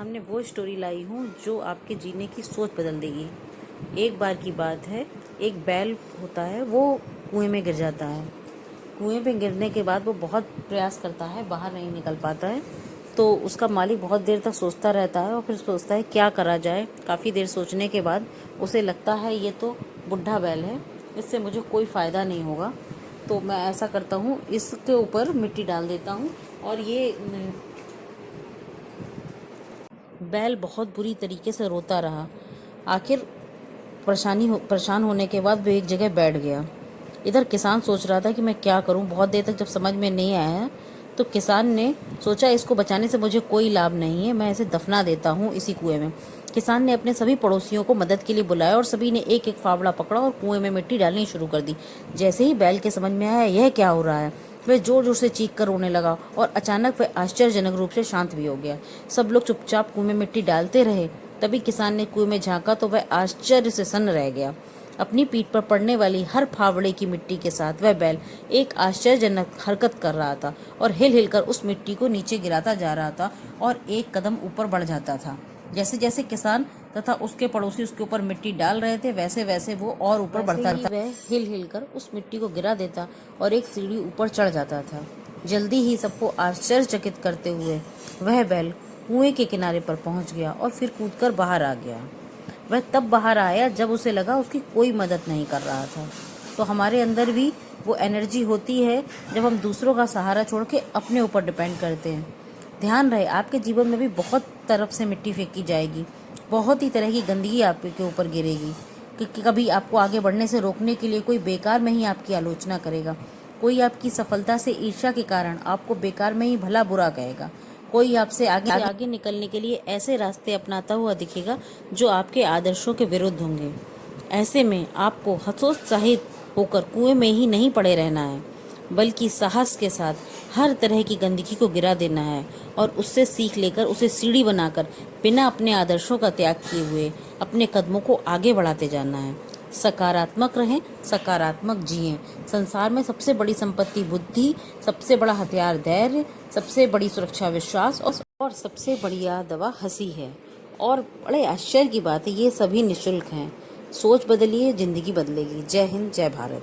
सामने वो स्टोरी लाई हूँ जो आपके जीने की सोच बदल देगी। एक बार की बात है, एक बैल होता है, वो कुएं में गिर जाता है। कुएं में गिरने के बाद वो बहुत प्रयास करता है, बाहर नहीं निकल पाता है। तो उसका मालिक बहुत देर तक सोचता रहता है और फिर सोचता है क्या करा जाए। काफ़ी देर सोचने के बाद उसे लगता है ये तो बुढ़ा बैल है, इससे मुझे कोई फ़ायदा नहीं होगा। तो मैं ऐसा करता हूँ, इसके ऊपर मिट्टी डाल देता हूँ। और ये बैल बहुत बुरी तरीके से रोता रहा। आखिर परेशान होने के बाद वो एक जगह बैठ गया। इधर किसान सोच रहा था कि मैं क्या करूं। बहुत देर तक जब समझ में नहीं आया तो किसान ने सोचा इसको बचाने से मुझे कोई लाभ नहीं है, मैं इसे दफना देता हूं इसी कुएं में। किसान ने अपने सभी पड़ोसियों को मदद के लिए बुलाया और सभी ने एक एक फावड़ा पकड़ा और कुएं में मिट्टी डालनी शुरू कर दी। जैसे ही बैल के समझ में आया यह क्या हो रहा है, वह जोर जोर से चीख कर रोने लगा और अचानक वह आश्चर्यजनक रूप से शांत भी हो गया। सब लोग चुपचाप कुएं में मिट्टी डालते रहे। तभी किसान ने कुएं में झांका तो वह आश्चर्य से सन्न रह गया। अपनी पीठ पर पड़ने वाली हर फावड़े की मिट्टी के साथ वह बैल एक आश्चर्यजनक हरकत कर रहा था और हिल हिल कर उस मिट्टी को नीचे गिराता जा रहा था और एक कदम ऊपर बढ़ जाता था। जैसे जैसे किसान तथा उसके पड़ोसी उसके ऊपर मिट्टी डाल रहे थे वैसे वैसे वो और ऊपर बढ़ता था। वह हिल हिल कर उस मिट्टी को गिरा देता और एक सीढ़ी ऊपर चढ़ जाता था। जल्दी ही सबको आश्चर्यचकित करते हुए वह बैल कुएं के किनारे पर पहुंच गया और फिर कूदकर बाहर आ गया। वह तब बाहर आया जब उसे लगा उसकी कोई मदद नहीं कर रहा था। तो हमारे अंदर भी वो एनर्जी होती है जब हम दूसरों का सहारा छोड़ के अपने ऊपर डिपेंड करते हैं। ध्यान रहे आपके जीवन में भी बहुत तरफ से मिट्टी फेंकी जाएगी, बहुत ही तरह की गंदगी आपके ऊपर गिरेगी। कि कभी आपको आगे बढ़ने से रोकने के लिए कोई बेकार में ही आपकी आलोचना करेगा, कोई आपकी सफलता से ईर्ष्या के कारण आपको बेकार में ही भला बुरा कहेगा, कोई आपसे आगे निकलने के लिए ऐसे रास्ते अपनाता हुआ दिखेगा जो आपके आदर्शों के विरुद्ध होंगे। ऐसे में आपको हतोत्साहित होकर कुएं में ही नहीं पड़े रहना है, बल्कि साहस के साथ हर तरह की गंदगी को गिरा देना है और उससे सीख लेकर उसे सीढ़ी बनाकर बिना अपने आदर्शों का त्याग किए हुए अपने कदमों को आगे बढ़ाते जाना है। सकारात्मक रहें, सकारात्मक जिएं। संसार में सबसे बड़ी संपत्ति बुद्धि, सबसे बड़ा हथियार धैर्य, सबसे बड़ी सुरक्षा विश्वास और सबसे बढ़िया दवा हंसी है। और बड़े आश्चर्य की बात है, ये सभी निःशुल्क हैं। सोच बदलिए, जिंदगी बदलेगी। जय हिंद, जय भारत।